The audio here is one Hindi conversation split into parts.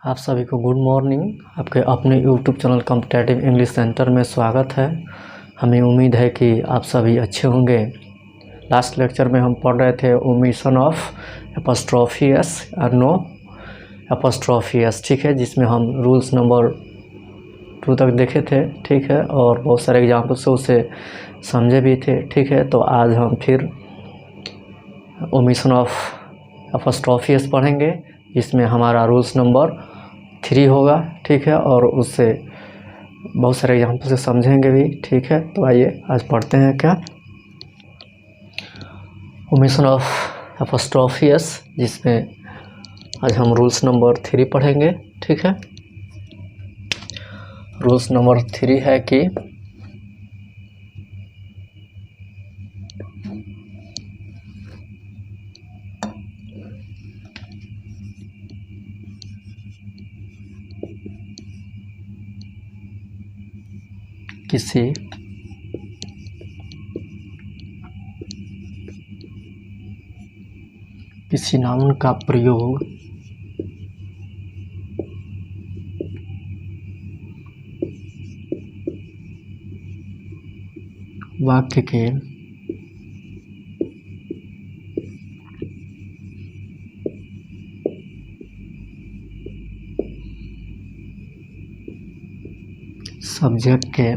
आप सभी को गुड मॉर्निंग। आपके अपने YouTube channel competitive English centre में स्वागत है। हमें उम्मीद है कि आप सभी अच्छे होंगे। लास्ट लेक्चर में हम पढ़ रहे थे ओमिशन ऑफ एपॉस्ट्रोफी एस और नो एपॉस्ट्रोफी एस, ठीक है, जिसमें हम रूल्स नंबर 2 तक देखे थे, ठीक है, और बहुत सारे एग्जाम्पल से उसे समझे भी थे, ठीक है। तो आज हम फिर ओमिशन ऑफ एपॉस्ट्रोफी एस पढ़ेंगे, जिसमें हमारा रूल्स नंबर 3 होगा, ठीक है, और उससे बहुत सारे एग्जाम्पल से समझेंगे भी, ठीक है। तो आइए आज पढ़ते हैं क्या ओमिशन ऑफ एपॉस्ट्रोफी एस, जिसमें आज हम रूल्स नंबर 3 पढ़ेंगे, ठीक है। रूल्स नंबर 3 है कि किसी नाउन का प्रयोग वाक्य के सब्जेक्ट के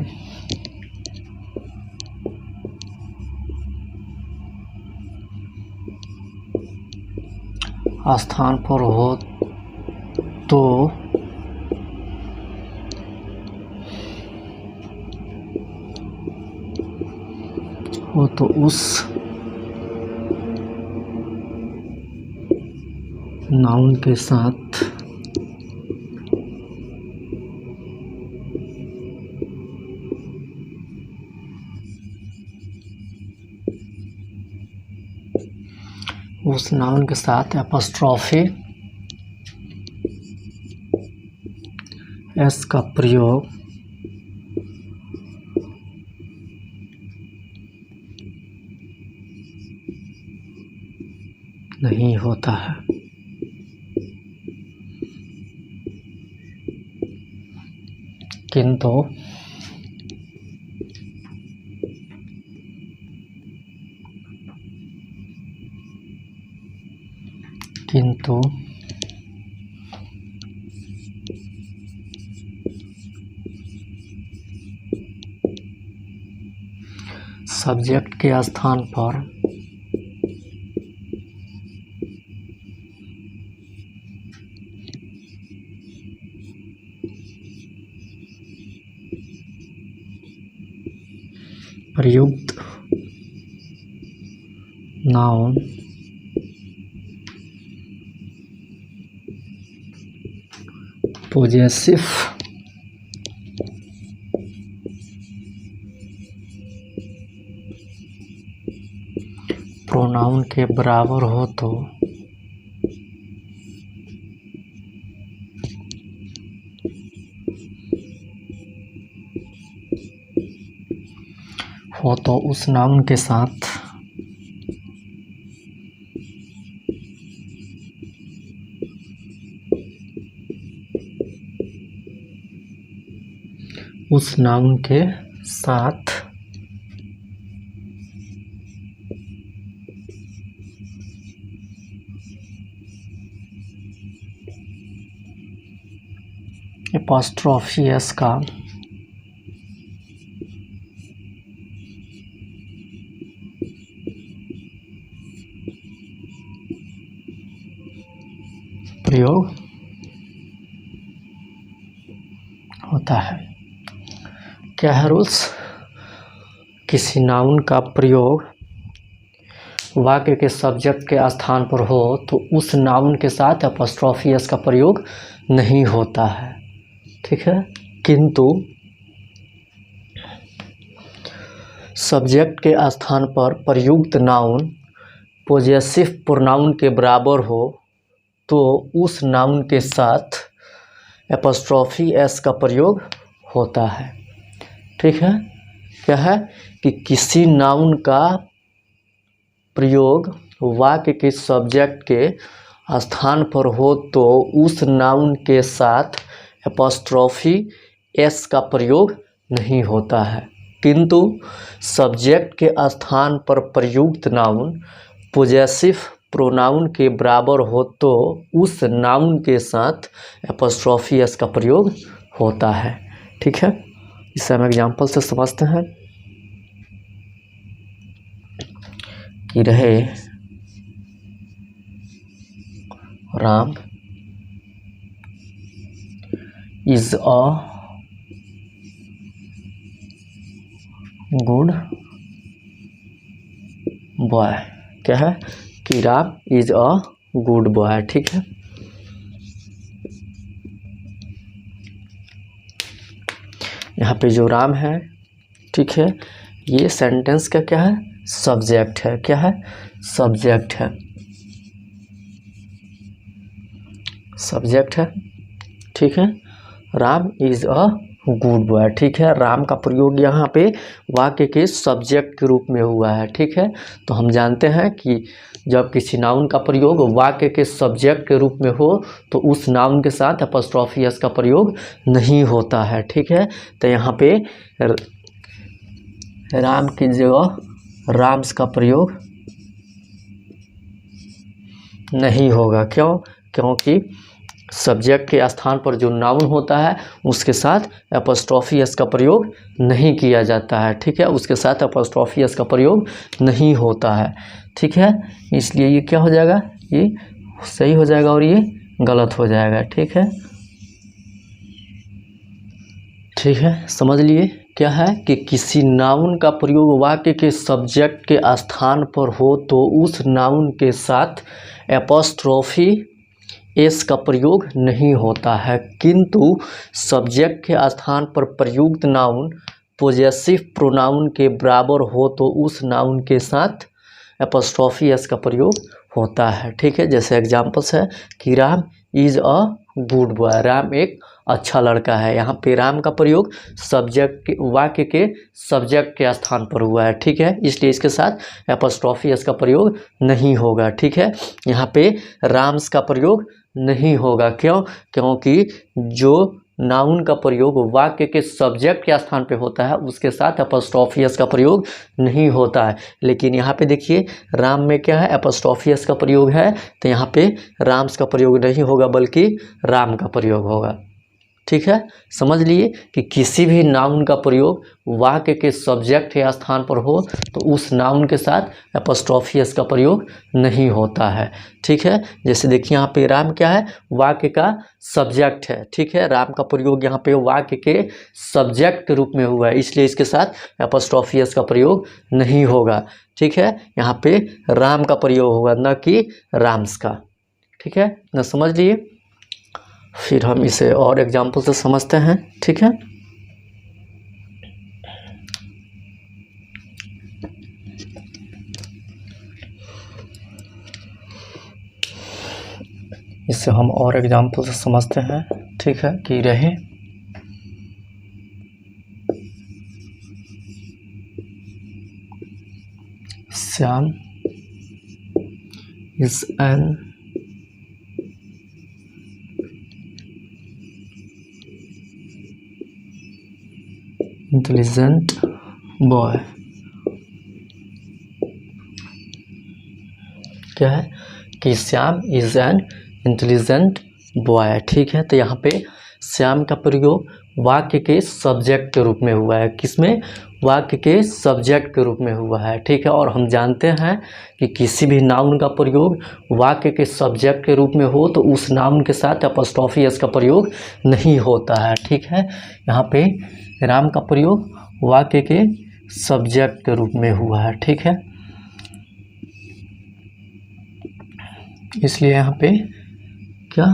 स्थान पर हो तो उस नाउन के साथ एपॉस्ट्रोफी एस का प्रयोग नहीं होता है। किंतु सब्जेक्ट के स्थान पर प्रयुक्त नाउन पोजेसिव प्रोनाउन के बराबर हो तो उस नाउन के साथ एपॉस्ट्रोफी एस का प्रयोग होता है। क्या है रूल्स? किसी नाउन का प्रयोग वाक्य के सब्जेक्ट के स्थान पर हो तो उस नाउन के साथ एपॉस्ट्रोफी एस का प्रयोग नहीं होता है, ठीक है। किंतु सब्जेक्ट के स्थान पर प्रयुक्त नाउन पोजेसिव प्रोनाउन के बराबर हो तो उस नाउन के साथ एपॉस्ट्रोफी एस का प्रयोग होता है, ठीक है। क्या है कि किसी नाउन का प्रयोग वाक्य के सब्जेक्ट के स्थान पर हो तो उस नाउन के साथ एपॉस्ट्रोफी एस का प्रयोग नहीं होता है, किंतु सब्जेक्ट के स्थान पर प्रयुक्त नाउन पोजेसिव प्रोनाउन के बराबर हो तो उस नाउन के साथ एपॉस्ट्रोफी एस का प्रयोग होता है। ठीक है, इसे हम एग्जाम्पल से समझते हैं कि रहे Ram is a good boy. क्या है कि Ram is a good boy. ठीक है, यहाँ पे जो राम है, ठीक है, ये सेंटेंस का क्या है, सब्जेक्ट है। क्या है, सब्जेक्ट है, सब्जेक्ट है। ठीक है, Ram is a good boy. ठीक है, राम का प्रयोग यहाँ पे वाक्य के सब्जेक्ट के रूप में हुआ है। ठीक है, तो हम जानते हैं कि जब किसी नाउन का प्रयोग वाक्य के सब्जेक्ट के रूप में हो तो उस नाउन के साथ एपॉस्ट्रोफी एस का प्रयोग नहीं होता है। ठीक है, तो यहाँ पे राम की जगह राम्स का प्रयोग नहीं होगा। क्यों? क्योंकि सब्जेक्ट के स्थान पर जो नाउन होता है उसके साथ एपॉस्ट्रोफी एस का प्रयोग नहीं किया जाता है। ठीक है, उसके साथ एपॉस्ट्रोफी एस का प्रयोग नहीं होता है। ठीक है, इसलिए ये क्या हो जाएगा, ये सही हो जाएगा और ये गलत हो जाएगा। ठीक है, ठीक है, समझ लिए क्या है कि किसी नाउन का प्रयोग वाक्य के सब्जेक्ट के स्थान पर हो तो उस नाउन के साथ एपॉस्ट्रोफी एस का प्रयोग नहीं होता है, किंतु सब्जेक्ट के स्थान पर प्रयुक्त नाउन पोजेसिव प्रोनाउन के बराबर हो तो उस नाउन के साथ एपॉस्ट्रोफी एस का प्रयोग होता है। ठीक है, जैसे एग्जांपल्स है कि Ram is a good boy, Ram एक अच्छा लड़का है। यहाँ पे राम का प्रयोग सब्जेक्ट के वाक्य के सब्जेक्ट के स्थान पर हुआ है। ठीक है, इसलिए इसके साथ एपॉस्ट्रोफी एस का प्रयोग नहीं होगा। ठीक है, यहाँ पे राम्स का प्रयोग नहीं होगा। क्यों? क्योंकि जो नाउन का प्रयोग वाक्य के सब्जेक्ट के स्थान पे होता है उसके साथ एपॉस्ट्रोफी एस का प्रयोग नहीं होता है। लेकिन यहाँ पे देखिए राम में क्या है, एपॉस्ट्रोफी एस का प्रयोग है, तो यहाँ पे राम्स का प्रयोग नहीं होगा बल्कि राम का प्रयोग होगा। ठीक है, समझ लिए कि किसी भी नाउन का प्रयोग वाक्य के सब्जेक्ट के स्थान पर हो तो उस नाउन के साथ एपॉस्ट्रोफी एस का प्रयोग नहीं होता है। ठीक है, जैसे देखिए यहाँ पे राम क्या है, वाक्य का सब्जेक्ट है। ठीक है, राम का प्रयोग यहाँ पे वाक्य के सब्जेक्ट के रूप में हुआ है, इसलिए इसके साथ एपॉस्ट्रोफी एस का प्रयोग नहीं होगा। ठीक है, यहाँ पे राम का प्रयोग होगा न कि राम्स का। ठीक है ना, समझ लिए। फिर हम इसे और एग्जाम्पल से समझते हैं। ठीक है, इसे हम और एग्जाम्पल से समझते हैं। ठीक है, कि रहे Shyam is an intelligent boy. क्या है कि Shyam is an intelligent boy. ठीक है, तो यहाँ पे श्याम का प्रयोग वाक्य के सब्जेक्ट के रूप में हुआ है। किसमें? वाक्य के सब्जेक्ट के रूप में हुआ है। ठीक है, और हम जानते हैं कि किसी भी नाउन का प्रयोग वाक्य के सब्जेक्ट के रूप में हो तो उस नाउन के साथ एपॉस्ट्रोफी एस का प्रयोग नहीं होता है। ठीक है, यहाँ पे राम का प्रयोग वाक्य के सब्जेक्ट के रूप में हुआ है। ठीक है, इसलिए यहाँ पे क्या,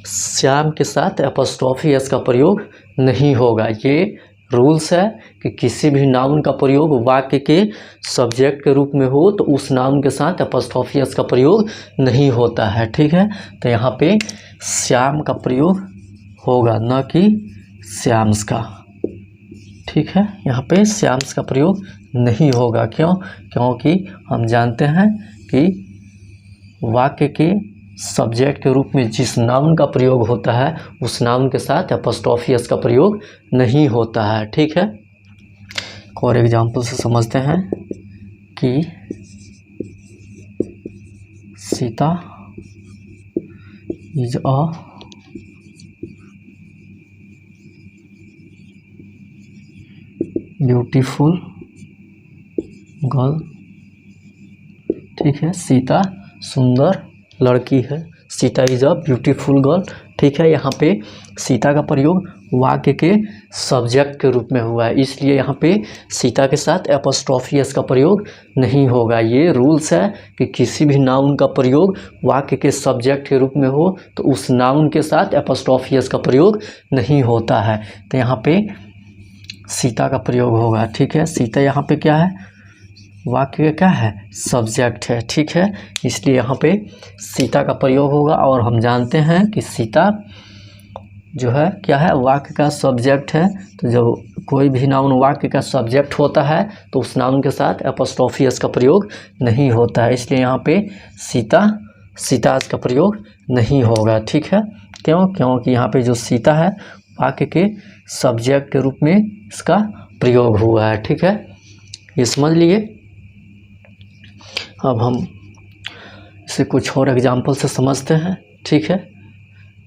श्याम के साथ एपॉस्ट्रोफी एस का प्रयोग नहीं होगा। ये रूल्स है कि किसी भी नाउन का प्रयोग वाक्य के सब्जेक्ट के रूप में हो तो उस नाउन के साथ एपॉस्ट्रोफी एस का प्रयोग नहीं होता है। ठीक है, तो यहाँ पे श्याम का प्रयोग होगा न कि श्याम्स का। ठीक है, यहाँ पे श्याम्स का प्रयोग नहीं होगा। क्यों? क्योंकि हम जानते हैं कि वाक्य के सब्जेक्ट के रूप में जिस नाउन का प्रयोग होता है उस नाउन के साथ एपोस्ट्रोफी एस का प्रयोग नहीं होता है। ठीक है, एक और एग्जाम्पल से समझते हैं कि Sita is a beautiful girl. ठीक है, सीता सुंदर लड़की है। Sita is a beautiful girl. ठीक है, यहाँ पे सीता का प्रयोग वाक्य के सब्जेक्ट के रूप में हुआ है, इसलिए यहाँ पे सीता के साथ एपोस्ट्रोफी एस का प्रयोग नहीं होगा। ये रूल्स है कि किसी भी नाउन का प्रयोग वाक्य के सब्जेक्ट के रूप में हो तो उस नाउन के साथ एपोस्ट्रोफी एस का प्रयोग नहीं होता है। तो यहाँ पे सीता का प्रयोग होगा। ठीक है, सीता यहाँ पे क्या है, वाक्य क्या है, सब्जेक्ट है। ठीक है, इसलिए यहाँ पे सीता का प्रयोग होगा। और हम जानते हैं कि सीता जो है क्या है, वाक्य का सब्जेक्ट है। तो जब कोई भी नाउन वाक्य का सब्जेक्ट होता है तो उस नाउन के साथ एपोस्ट्रोफी एस का प्रयोग नहीं होता है, इसलिए यहाँ पे सीता का प्रयोग नहीं होगा। ठीक है, क्योंकि यहाँ पे जो सीता है वाक्य के सब्जेक्ट के रूप में इसका प्रयोग हुआ है। ठीक है, ये समझ लिए। अब हम इसे कुछ और एग्जाम्पल से समझते हैं। ठीक है,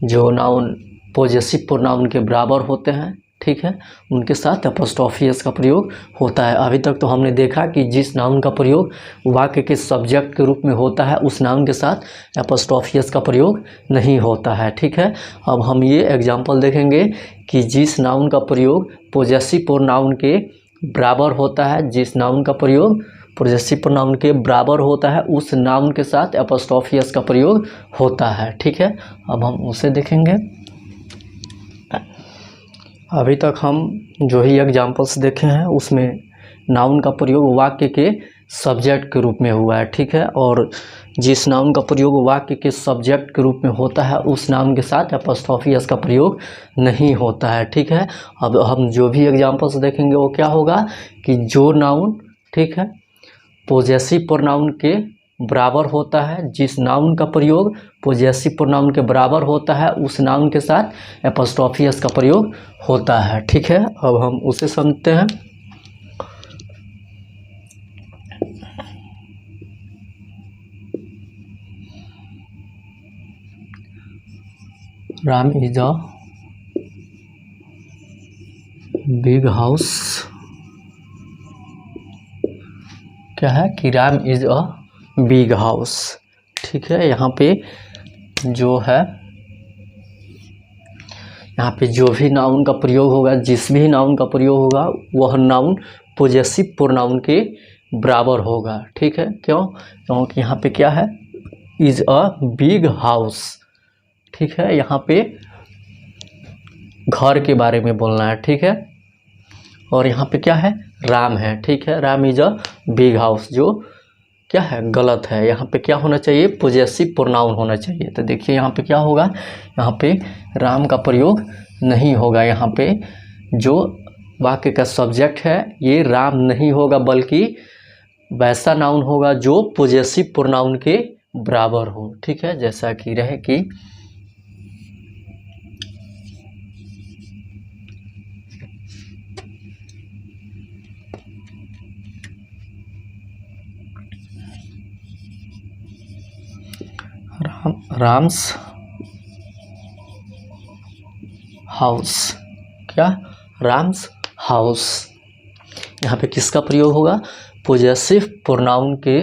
जो नाउन पॉजेसिव प्रोनाउन के बराबर होते हैं, ठीक है, उनके साथ एपोस्ट्रोफी एस का प्रयोग होता है। अभी तक तो हमने देखा कि जिस नाउन का प्रयोग वाक्य के सब्जेक्ट के रूप में होता है उस नाउन के साथ एपोस्ट्रोफी एस का प्रयोग नहीं होता है। ठीक है, अब हम ये एग्जाम्पल देखेंगे कि जिस नाउन का प्रयोग पॉजेसिव प्रोनाउन के बराबर होता है, जिस नाउन का प्रयोग पॉजेसिव प्रोनाउन के बराबर होता है उस नाउन के साथ एपोस्ट्रोफी एस का प्रयोग होता है। ठीक है, अब हम उसे देखेंगे। अभी तक हम जो ही एग्जाम्पल्स देखे हैं उसमें नाउन का प्रयोग वाक्य के सब्जेक्ट के रूप में हुआ है। ठीक है, और जिस नाउन का प्रयोग वाक्य के सब्जेक्ट के रूप में होता है उस नाउन के साथ एपोस्ट्रोफी एस का प्रयोग नहीं होता है। ठीक है, अब हम जो भी एग्जाम्पल्स देखेंगे वो क्या होगा कि जो नाउन, ठीक है, पॉजेसिव प्रोनाउन के बराबर होता है, जिस नाउन का प्रयोग पॉजेसिव प्रोनाउन के बराबर होता है उस नाउन के साथ एपोस्ट्रोफी एस का प्रयोग होता है। ठीक है, अब हम उसे समझते हैं। Ram is a big house. क्या है कि Ram is a big house. ठीक है, यहाँ पे जो है, यहाँ पे जो भी नाउन का प्रयोग होगा, जिस भी नाउन का प्रयोग होगा वह नाउन पॉजेसिव प्रोनाउन के बराबर होगा। ठीक है, क्योंकि यहाँ पे क्या है, इज अ बिग हाउस। ठीक है, यहाँ पे घर के बारे में बोलना है। ठीक है, और यहाँ पे क्या है, राम है। ठीक है, Ram is a big house, जो क्या है, गलत है। यहाँ पे क्या होना चाहिए, पॉजेसिव प्रोनाउन होना चाहिए। तो देखिए यहाँ पे क्या होगा, यहाँ पे राम का प्रयोग नहीं होगा। यहाँ पे जो वाक्य का सब्जेक्ट है ये राम नहीं होगा, बल्कि वैसा नाउन होगा जो पॉजेसिव प्रोनाउन के बराबर हो। ठीक है, जैसा कि रहे कि राम्स हाउस। क्या, राम्स हाउस। यहाँ पे किसका प्रयोग होगा, पॉजेसिव प्रोनाउन के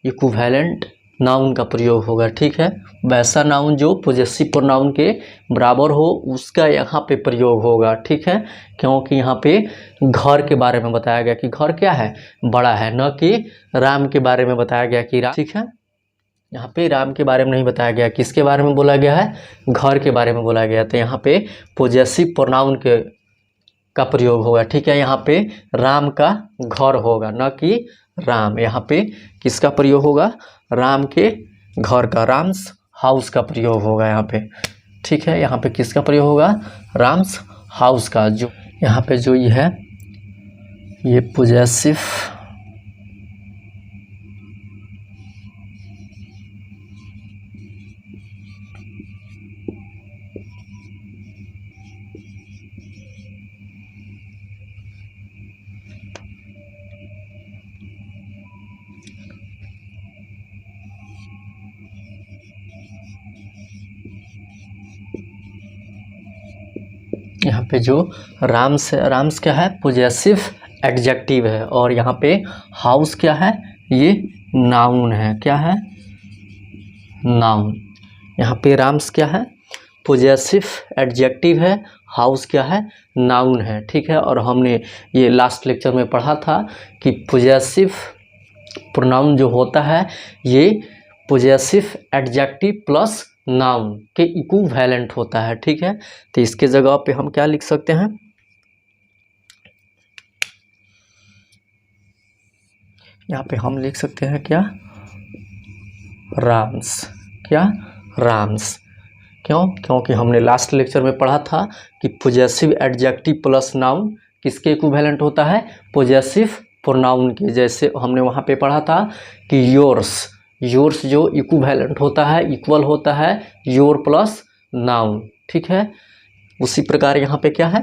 इक्विवेलेंट नाउन का प्रयोग होगा। ठीक है, वैसा नाउन जो पॉजेसिव प्रोनाउन के बराबर हो उसका यहाँ पे प्रयोग होगा। ठीक है, क्योंकि यहाँ पे घर के बारे में बताया गया कि घर क्या है, बड़ा है, न कि राम के बारे में बताया गया कि राम। ठीक है, यहाँ पे राम के बारे में नहीं बताया गया, किसके बारे में बोला गया है, घर के बारे में बोला गया। तो यहाँ पे पॉजेसिव प्रोनाउन का प्रयोग होगा। ठीक है, यहाँ पे राम का घर होगा, न कि राम। यहाँ पे किसका प्रयोग होगा, राम के घर का, राम्स हाउस का प्रयोग होगा यहाँ पे। ठीक है, यहाँ पे किसका प्रयोग होगा, राम्स हाउस का। जो यहाँ पे जो ये है, ये पॉजेसिव यहाँ पे जो राम्स है, राम्स क्या है, पोजेसिव एडजेक्टिव है, और यहाँ पे हाउस क्या है, ये नाउन है, क्या है, नाउन। यहाँ पे राम्स क्या है, पोजेसिव एडजेक्टिव है, हाउस क्या है, नाउन है, ठीक है। और हमने ये लास्ट लेक्चर में पढ़ा था कि पोजेसिव प्रोनाउन जो होता है ये पोजेसिव एडजेक्टिव प्लस नाउन के इक्विवेलेंट होता है, ठीक है। तो इसके जगह पे हम क्या लिख सकते हैं, यहाँ पे हम लिख सकते हैं क्या, राम्स, क्या, राम्स। क्यों, क्योंकि हमने लास्ट लेक्चर में पढ़ा था कि पोजेसिव एडजेक्टिव प्लस नाउन किसके इक्विवेलेंट होता है, पोजेसिव प्रोनाउन के। जैसे हमने वहाँ पे पढ़ा था कि योर्स, योर्स जो इक्विवेलेंट होता है, इक्वल होता है योर प्लस नाउन, ठीक है। उसी प्रकार यहाँ पे क्या है,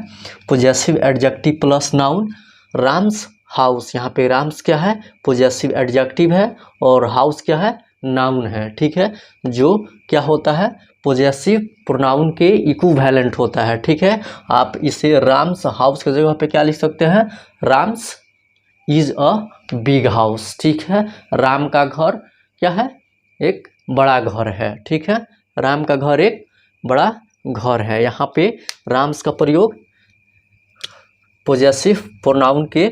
possessive adjective plus noun, Ram's house. यहाँ पे राम्स क्या है, पोजेसिव एडजेक्टिव है, और हाउस क्या है, नाउन है, ठीक है। जो क्या होता है, पोजेसिव प्रोनाउन के इक्विवेलेंट होता है, ठीक है। आप इसे राम्स हाउस की जगह पे क्या लिख सकते हैं, Ram's is a big house, ठीक है। राम का घर क्या है, एक बड़ा घर है, ठीक है। राम का घर एक बड़ा घर है। यहाँ पे राम्स का प्रयोग पोजेसिव प्रोनाउन के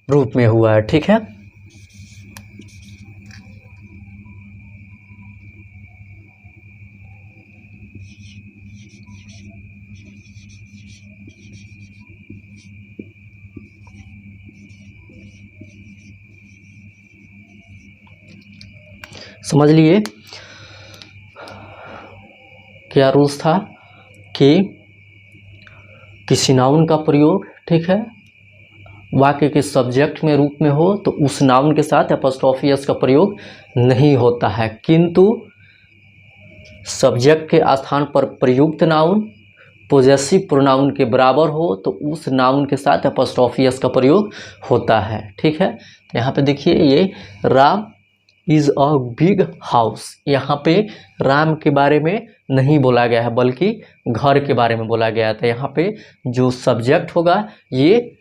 रूप में हुआ है, ठीक है। समझ लिए क्या रूल्स था कि किसी नाउन का प्रयोग, ठीक है, वाक्य के सब्जेक्ट में रूप में हो तो उस नाउन के साथ एपोस्ट्रोफी एस का प्रयोग नहीं होता है, किंतु सब्जेक्ट के स्थान पर प्रयुक्त नाउन पोजेसिव प्रोनाउन के बराबर हो तो उस नाउन के साथ एपोस्ट्रोफी एस का प्रयोग होता है, ठीक है। तो यहाँ पे देखिए, ये Ram is a big house, यहाँ पे राम के बारे में नहीं बोला गया है बल्कि घर के बारे में बोला गया था। यहाँ पे जो सब्जेक्ट होगा ये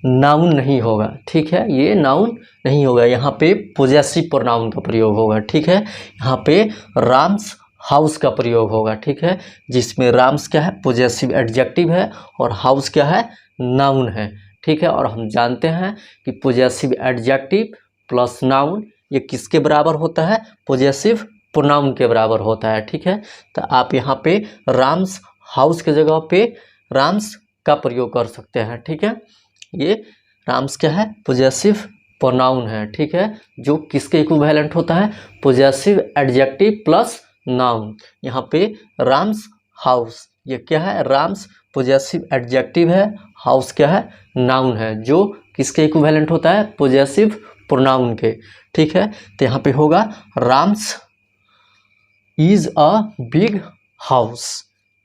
नाउन नहीं होगा, ठीक है, ये नाउन नहीं होगा, यहाँ पे पोजेसिव प्रोनाउन का प्रयोग होगा, ठीक है। यहाँ पे राम्स हाउस का प्रयोग होगा, ठीक है, जिसमें राम्स क्या है, पोजेसिव एडजेक्टिव है, और हाउस क्या है, नाउन है, ठीक है। और हम जानते हैं कि पोजेसिव एडजेक्टिव प्लस नाउन ये किसके बराबर होता है, पोजेसिव प्रोनाउन के बराबर होता है, ठीक है। तो आप यहाँ पे राम्स हाउस के जगह पे राम्स का प्रयोग कर सकते हैं, ठीक है। ये राम्स क्या है, पोजेसिव प्रोनाउन है, ठीक है, जो किसके इक्विवेलेंट होता है, पोजेसिव एडजेक्टिव प्लस नाउन। यहाँ पे राम्स हाउस ये क्या है, राम्स पोजेसिव एडजेक्टिव है, हाउस क्या है, नाउन है, जो किसके इक्विवेलेंट होता है, पोजेसिव प्रोनाउन के, ठीक है। तो यहाँ पे होगा Ram's is a big house,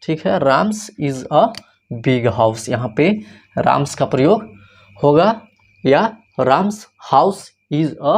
ठीक है, Ram's is a big house. यहाँ पे राम्स का प्रयोग होगा, या Ram's house is a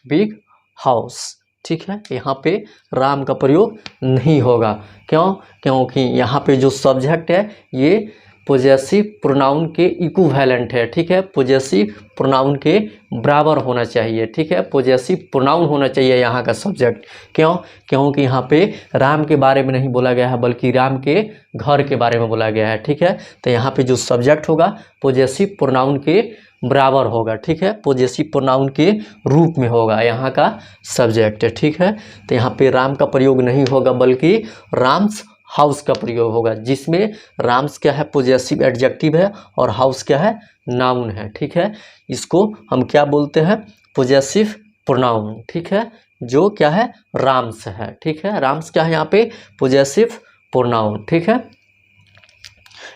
big house, ठीक है। यहाँ पे राम का प्रयोग नहीं होगा, क्यों, क्योंकि यहाँ पे जो सब्जेक्ट है ये पोजेसिव प्रोनाउन के इक्विवेलेंट है, ठीक है, पोजेसिव प्रोनाउन के बराबर होना चाहिए, ठीक है, पोजेसिव प्रोनाउन होना चाहिए यहाँ का सब्जेक्ट। क्यों, क्योंकि यहाँ पे राम के बारे में नहीं बोला गया है बल्कि राम के घर के बारे में बोला गया है, ठीक है। तो यहाँ पे जो सब्जेक्ट होगा पोजेसिव प्रोनाउन के बराबर होगा, ठीक है, पोजेसिव प्रोनाउन के रूप में होगा यहाँ का सब्जेक्ट, ठीक है। तो यहाँ पे राम का प्रयोग नहीं होगा बल्कि राम्स हाउस का प्रयोग होगा, जिसमें राम्स क्या है, पोजेसिव एडजेक्टिव है, और हाउस क्या है, नाउन है, ठीक है। इसको हम क्या बोलते हैं, पोजेसिव प्रोनाउन, ठीक है, जो क्या है, राम्स है, ठीक है। राम्स क्या है यहाँ पे, पोजेसिव प्रोनाउन, ठीक है।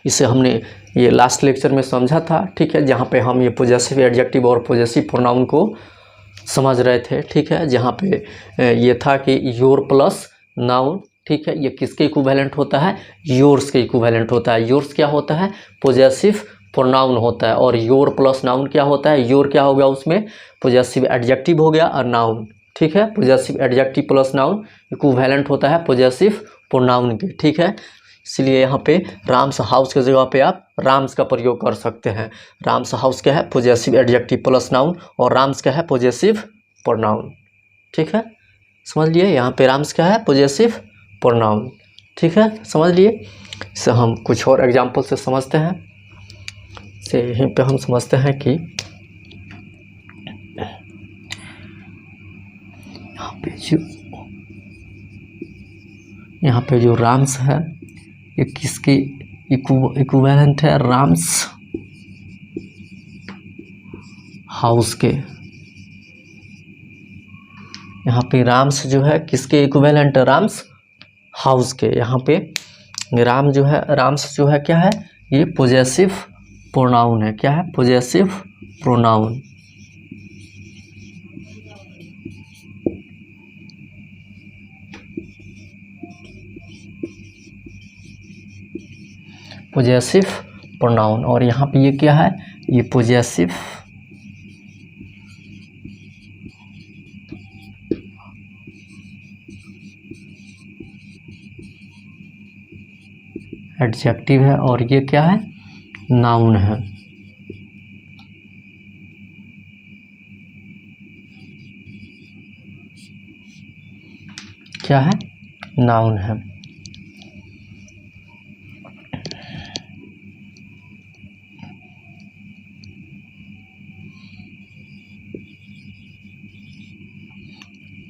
इसे हमने ये लास्ट लेक्चर में समझा था, ठीक है, जहाँ पे हम ये पोजेसिव एडजेक्टिव और पोजेसिव प्रोनाउन को समझ रहे थे, ठीक है। जहाँ पे ये था कि योर प्लस नाउन, ठीक है, ये किसके इक्विवेलेंट होता है, योर्स के इक्विवेलेंट होता है। योर्स क्या होता है, पोजेसिव प्रोनाउन होता है, और योर प्लस नाउन क्या होता है, योर क्या हो गया, उसमें पोजेसिव एडजेक्टिव हो गया और नाउन, ठीक है। Possessive adjective plus noun equivalent होता है पोजेसिव प्रोनाउन के, ठीक है। इसलिए यहाँ पे राम्स हाउस की जगह पे आप राम्स का प्रयोग कर सकते हैं। राम्स हाउस क्या है, पॉजेसिव एडजेक्टिव प्लस नाउन, और राम्स क्या है, पॉजेसिव प्रोनाउन। ठीक है, समझ लिए। यहाँ पे राम्स क्या है, पॉजेसिव प्रोनाउन। ठीक है, समझ लिए। इसे हम कुछ और एग्जाम्पल से समझते हैं। से यहीं पे हम समझते हैं कि यहाँ पे जो राम्स है ये किसके इक्विवेलेंट है, राम्स हाउस के। यहाँ पे राम्स जो है किसके इक्विवेलेंट है, राम्स हाउस के। यहाँ पे राम जो है, राम्स जो है क्या है, ये पॉजेसिव प्रोनाउन है। क्या है, पॉजेसिव प्रोनाउन। पॉजेसिव प्रोनाउन, और यहाँ पे ये क्या है, ये पॉजेसिव एडजेक्टिव है, और ये क्या है, नाउन है। क्या है, नाउन है।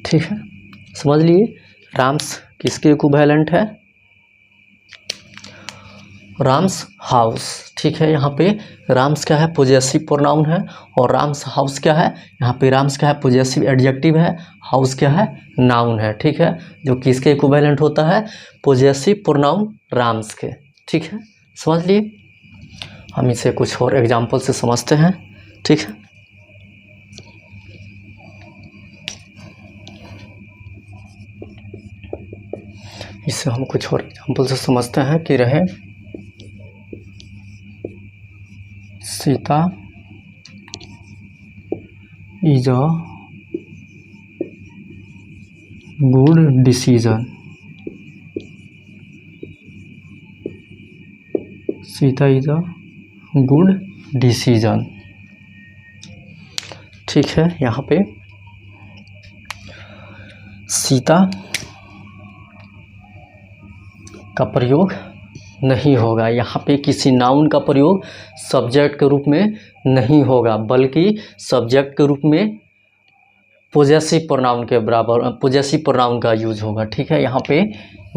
ठीक है, समझ लिए। राम्स किसके इक्विवेलेंट है, राम्स हाउस। ठीक है, यहाँ पे राम्स क्या है, पॉजेसिव प्रोनाउन है, और राम्स हाउस क्या है, यहाँ पे राम्स क्या है, पॉजेसिव एडजेक्टिव है, हाउस क्या है, नाउन है। ठीक है, जो किसके इक्विवेलेंट होता है, पॉजेसिव प्रोनाउन राम्स के। ठीक है, समझ लिए। हम इसे कुछ और एग्जाम्पल से समझते हैं। ठीक है, इससे हम कुछ और एग्जाम्पल से समझते हैं कि रहे Sita is a good decision. Sita is a good decision. ठीक है, यहाँ पे सीता का प्रयोग नहीं होगा। यहाँ पे किसी नाउन का प्रयोग सब्जेक्ट के रूप में नहीं होगा, बल्कि सब्जेक्ट के रूप में पॉजेसिव प्रोनाउन के बराबर पॉजेसिव प्रोनाउन का यूज होगा। ठीक है, यहाँ पे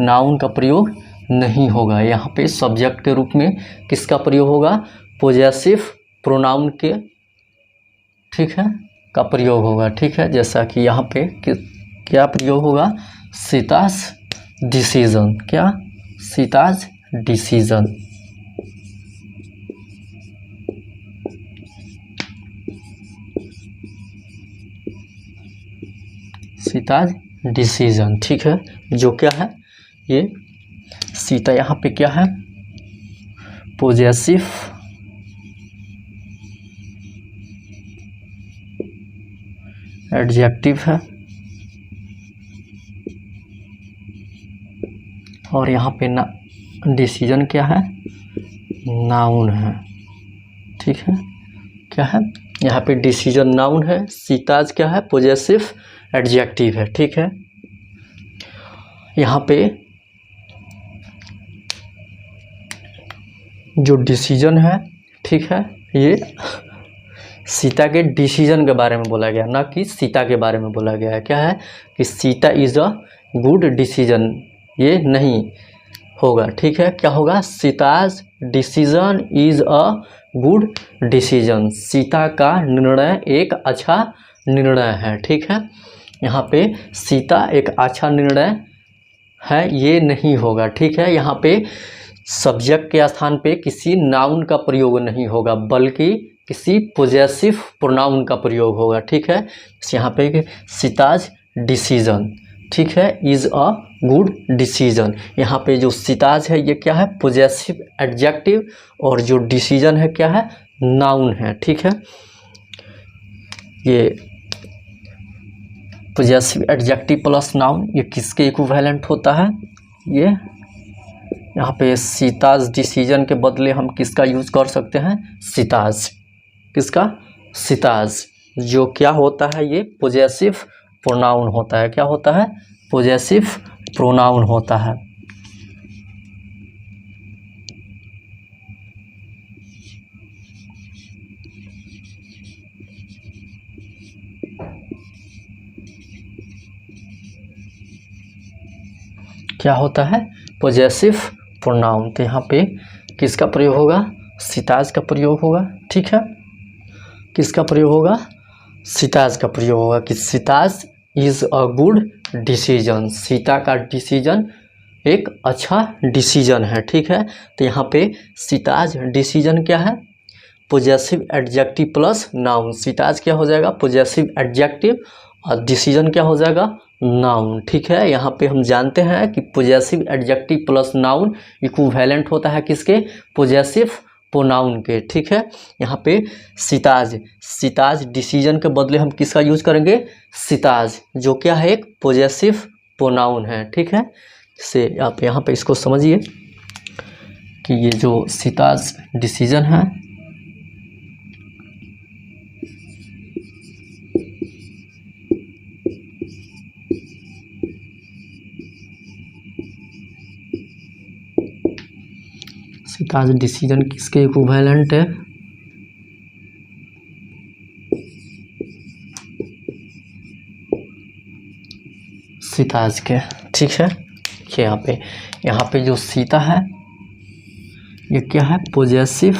नाउन का प्रयोग नहीं होगा, यहाँ पे सब्जेक्ट के रूप में किसका प्रयोग होगा, पॉजेसिव प्रोनाउन के, ठीक है, का प्रयोग होगा। ठीक है, जैसा कि यहाँ पे क्या प्रयोग होगा, सीताज डिसीजन। क्या, सीताज डिसीजन। सीताज डिसीजन। ठीक है, जो क्या है, ये सीता यहाँ पे क्या है, पॉजेसिव एडजेक्टिव है, और यहाँ पे ना डिसीजन क्या है, नाउन है। ठीक है, क्या है, यहाँ पे डिसीजन नाउन है, सीताज क्या है, पॉजेसिव एडजेक्टिव है। ठीक है, यहाँ पे जो डिसीजन है, ठीक है, ये सीता के डिसीजन के बारे में बोला गया, ना कि सीता के बारे में बोला गया है। क्या है कि Sita is a good decision, ये नहीं होगा। ठीक है, क्या होगा, Sita's decision is a good decision. Sita का निर्णय एक अच्छा निर्णय है। ठीक है, यहाँ पे सीता एक अच्छा निर्णय है, ये नहीं होगा। ठीक है, यहाँ पे सब्जेक्ट के स्थान पे किसी नाउन का प्रयोग नहीं होगा, बल्कि किसी पॉजेसिव प्रोनाउन का प्रयोग होगा। ठीक है, यहाँ पे सीताज डिसीजन, ठीक है, इज़ अ गुड डिसीजन। यहाँ पे जो सीताज है ये क्या है, पॉजेसिव एडजेक्टिव, और जो डिसीजन है क्या है, नाउन है। ठीक है, ये पॉजेसिव एडजेक्टिव प्लस नाउन ये किसके इक्विवेलेंट होता है, ये यहाँ पे सीताज डिसीजन के बदले हम किसका यूज़ कर सकते हैं, सीताज। किसका, सीताज, जो क्या होता है, ये पोजेसिव प्रोनाउन होता है। क्या होता है, पोजेसिव प्रोनाउन होता है। क्या होता है, पोजेसिव प्रोनाउन। तो यहाँ पे किसका प्रयोग होगा, सीताज का प्रयोग होगा। ठीक है, किसका प्रयोग होगा, सीताज का प्रयोग होगा कि Sita's is a good decision. Sita का डिसीजन एक अच्छा डिसीजन है। ठीक है, तो यहाँ पे सीताज डिसीजन क्या है, possessive adjective plus noun. Sita's क्या हो जाएगा, पोजेसिव एडजेक्टिव, और डिसीजन क्या हो जाएगा, नाउन। ठीक है, यहाँ पे हम जानते हैं कि possessive adjective plus noun equivalent होता है किसके, पोजेसिव प्रोनाउन के। ठीक है, यहाँ पे सीताज, सीताज डिसीजन के बदले हम किसका यूज करेंगे, सीताज, जो क्या है, एक पोजेसिव प्रोनाउन है। ठीक है, से आप यहाँ पे इसको समझिए कि ये जो सीताज डिसीजन है, सीताज डिसीजन किसके इक्विवेलेंट है, सीताज के। ठीक है, यहाँ पे जो सीता है ये क्या है, पोजेसिव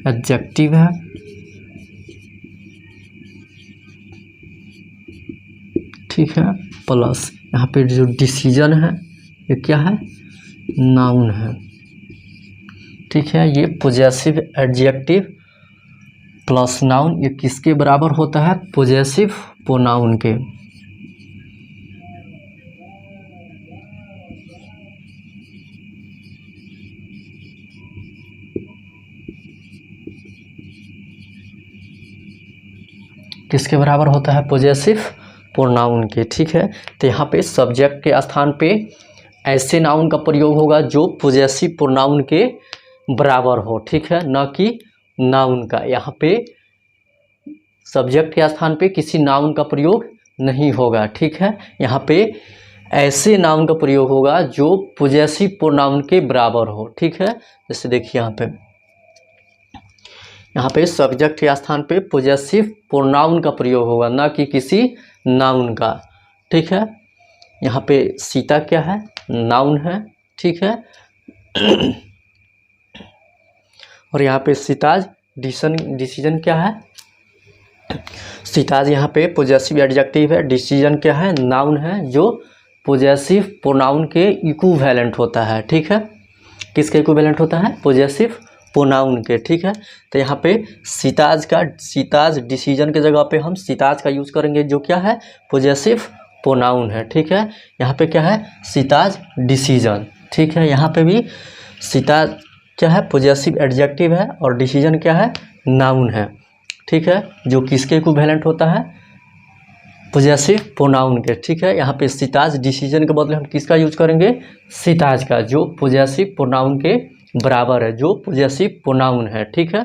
एडजेक्टिव है। ठीक है, प्लस यहाँ पे जो डिसीजन है ये क्या है, नाउन है। ठीक है, ये पोजेसिव एडजेक्टिव प्लस नाउन ये किसके बराबर होता है, पोजेसिव प्रोनाउन के। किसके बराबर होता है, पोजेसिव प्रोनाउन के। ठीक है, तो यहाँ पे सब्जेक्ट के स्थान पे ऐसे नाउन का प्रयोग होगा जो पोजेसिव प्रोनाउन के बराबर हो। ठीक है, न कि नाउन का। यहाँ पे सब्जेक्ट के स्थान पे किसी नाउन का प्रयोग नहीं होगा। ठीक है, यहाँ पे ऐसे नाउन का प्रयोग होगा जो पोजेसिव प्रोनाउन के बराबर हो। ठीक है, जैसे देखिए यहाँ पे सब्जेक्ट के स्थान पे पोजेसिव प्रोनाउन का प्रयोग होगा, ना कि किसी नाउन का। ठीक है, यहाँ पे सीता क्या है, नाउन है। ठीक है, और यहाँ पे सीताज डिसीजन क्या है, सीताज यहाँ पे पोजेसिव एडजेक्टिव है, डिसीजन क्या है, नाउन है, जो पोजेसिव प्रोनाउन के इक्विवेलेंट होता है। ठीक है, किसके इक्विवेलेंट होता है, पोजेसिव प्रोनाउन के। ठीक है, तो यहाँ पे सीताज डिसीजन के जगह पे हम सीताज का यूज़ करेंगे, जो क्या है, पोजेसिव प्रोनाउन है। ठीक है, यहाँ पे क्या है, सीताज डिसीजन। ठीक है, यहाँ पे भी सीताज क्या है, पोजेसिव एडजेक्टिव है, और डिसीजन क्या है, नाउन है। ठीक है, जो किसके इक्विवेलेंट होता है, पोजेसिव प्रोनाउन के। ठीक है, यहाँ पे सीताज डिसीजन के बदले हम किसका यूज करेंगे, सीताज का, जो पोजेसिव प्रोनाउन के बराबर है, जो पोजेसिव प्रोनाउन है। ठीक है,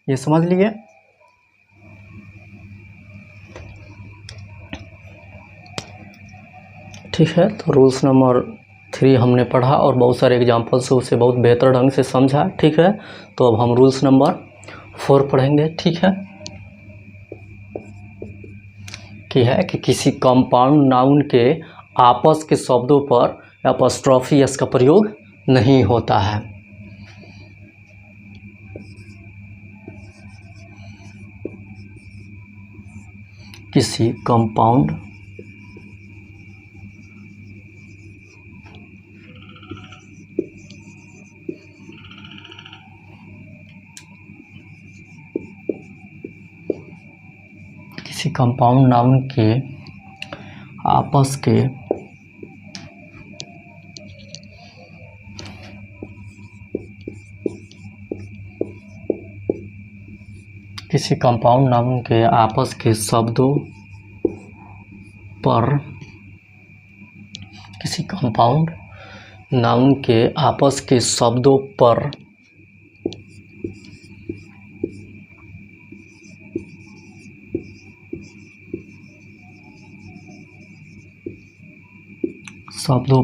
ये समझ लीजिए। ठीक है, तो रूल्स नंबर 3 हमने पढ़ा और बहुत सारे एग्जाम्पल से उसे बहुत बेहतर ढंग से समझा। ठीक है, तो अब हम रूल्स नंबर 4 पढ़ेंगे। ठीक है, कि है कि किसी कंपाउंड नाउन के आपस के शब्दों पर अपॉस्ट्रोफी एस का प्रयोग नहीं होता है। किसी कंपाउंड नाउन के आपस के किसी कंपाउंड नाउन के आपस के शब्दों पर किसी कंपाउंड नाउन के आपस के शब्दों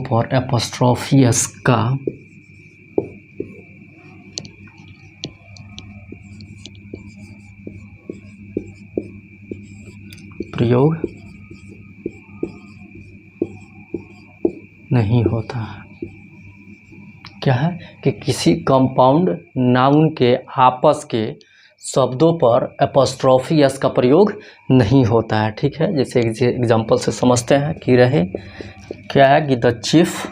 पर एपोस्ट्रोफी एस का प्रयोग नहीं होता है। क्या है कि किसी कंपाउंड नाउन के आपस के शब्दों पर एपोस्ट्रोफी एस का प्रयोग नहीं होता है। ठीक है, जैसे एग्जांपल से समझते हैं कि रहे क्या है कि द चीफ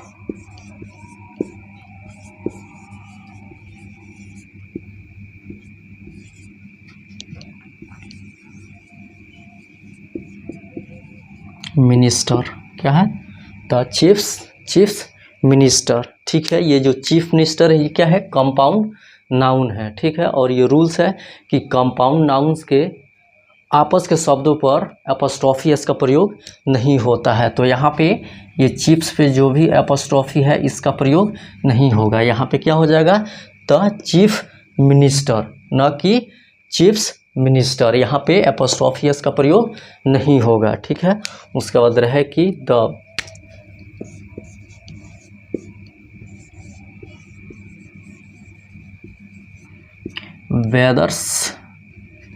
मिनिस्टर, क्या है द चीफ्स मिनिस्टर। ठीक है, ये जो चीफ मिनिस्टर है ये क्या है, कंपाउंड नाउन है। ठीक है, और ये रूल्स है कि कंपाउंड नाउन्स के आपस के शब्दों पर एपोस्ट्रोफी एस का प्रयोग नहीं होता है। तो यहाँ पे ये चीफ्स पे जो भी एपोस्ट्रोफी है इसका प्रयोग नहीं होगा। यहाँ पे क्या हो जाएगा, द चीफ मिनिस्टर, न कि चीफ्स मिनिस्टर। यहाँ पे एपोस्ट्रोफी एस का प्रयोग नहीं होगा। ठीक है, उसके बाद रहे कि द वेदर्स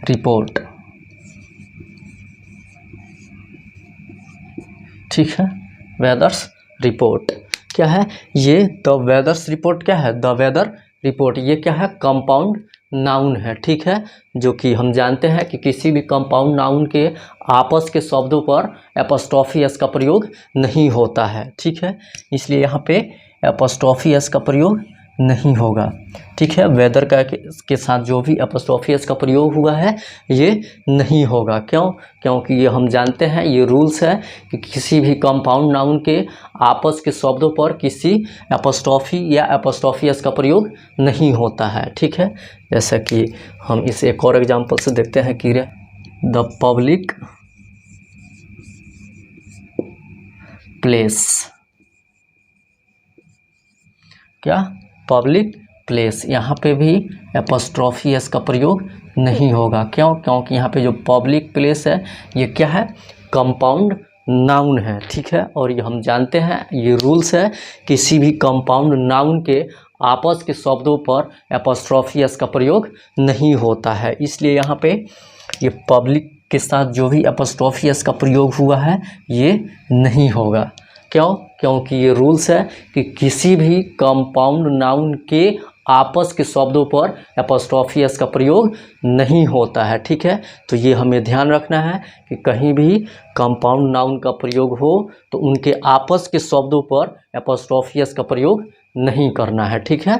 रिपोर्ट। ठीक है, वेदर्स रिपोर्ट क्या है, ये द वेदर्स रिपोर्ट क्या है, द वेदर रिपोर्ट ये क्या है, कंपाउंड नाउन है। ठीक है, जो कि हम जानते हैं कि किसी भी कंपाउंड नाउन के आपस के शब्दों पर एपोस्ट्रोफी एस का प्रयोग नहीं होता है। ठीक है, इसलिए यहाँ पे एपोस्ट्रोफी एस का प्रयोग नहीं होगा। ठीक है, वेदर का के साथ जो भी एपोस्ट्रोफी एस का प्रयोग हुआ है ये नहीं होगा। क्यों, क्योंकि ये हम जानते हैं ये रूल्स है कि किसी भी कंपाउंड नाउन के आपस के शब्दों पर किसी एपोस्ट्रोफी या एपोस्ट्रोफी एस का प्रयोग नहीं होता है। ठीक है, जैसा कि हम इस एक और एग्जांपल से देखते हैं कि द पब्लिक प्लेस, क्या पब्लिक प्लेस, यहाँ पे भी एपोस्ट्रोफी एस का प्रयोग नहीं होगा। क्यों, क्योंकि यहाँ पे जो पब्लिक प्लेस है ये क्या है, कंपाउंड नाउन है। ठीक है, और ये हम जानते हैं ये रूल्स है किसी भी कंपाउंड नाउन के आपस के शब्दों पर एपोस्ट्रोफी एस का प्रयोग नहीं होता है। इसलिए यहाँ पे ये पब्लिक के साथ जो भी एपोस्ट्रोफी एस का प्रयोग हुआ है ये नहीं होगा। क्यों, क्योंकि ये रूल्स है कि किसी भी कंपाउंड नाउन के आपस के शब्दों पर एपोस्ट्रोफी एस का प्रयोग नहीं होता है। ठीक है, तो ये हमें ध्यान रखना है कि कहीं भी कंपाउंड नाउन का प्रयोग हो तो उनके आपस के शब्दों पर एपोस्ट्रोफी एस का प्रयोग नहीं करना है। ठीक है,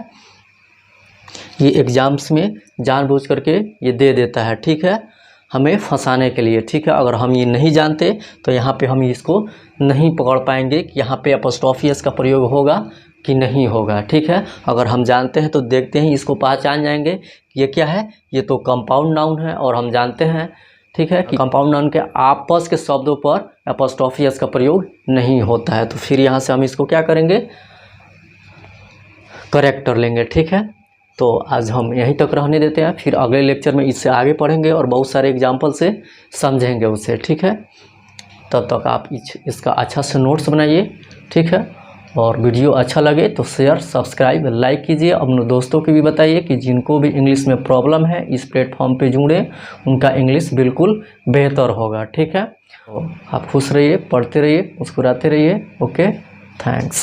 ये एग्जाम्स में जानबूझ करके ये दे देता है। ठीक है, हमें फंसाने के लिए। ठीक है, अगर हम ये नहीं जानते तो यहाँ पे हम इसको नहीं पकड़ पाएंगे कि यहाँ पे एपोस्ट्रोफी एस का प्रयोग होगा कि नहीं होगा। ठीक है, अगर हम जानते हैं तो देखते ही इसको पहचान जाएंगे कि ये क्या है, ये तो कंपाउंड नाउन है और हम जानते हैं ठीक है कि कंपाउंड नाउन के आपस के शब्दों पर एपोस्ट्रोफी एस का प्रयोग नहीं होता है। तो फिर यहाँ से हम इसको क्या करेंगे, करेक्ट कर लेंगे। ठीक है, तो आज हम यहीं तक रहने देते हैं, फिर अगले लेक्चर में इससे आगे पढ़ेंगे और बहुत सारे एग्जाम्पल से समझेंगे उसे। ठीक है, तब तक आप इसका अच्छा से नोट्स बनाइए। ठीक है, और वीडियो अच्छा लगे तो शेयर, सब्सक्राइब, लाइक कीजिए। अपने दोस्तों को भी बताइए कि जिनको भी इंग्लिश में प्रॉब्लम है इस प्लेटफॉर्म पे जुड़े, उनका इंग्लिश बिल्कुल बेहतर होगा। ठीक है, तो आप खुश रहिए, पढ़ते रहिए, मुस्कुराते रहिए। Okay, thanks.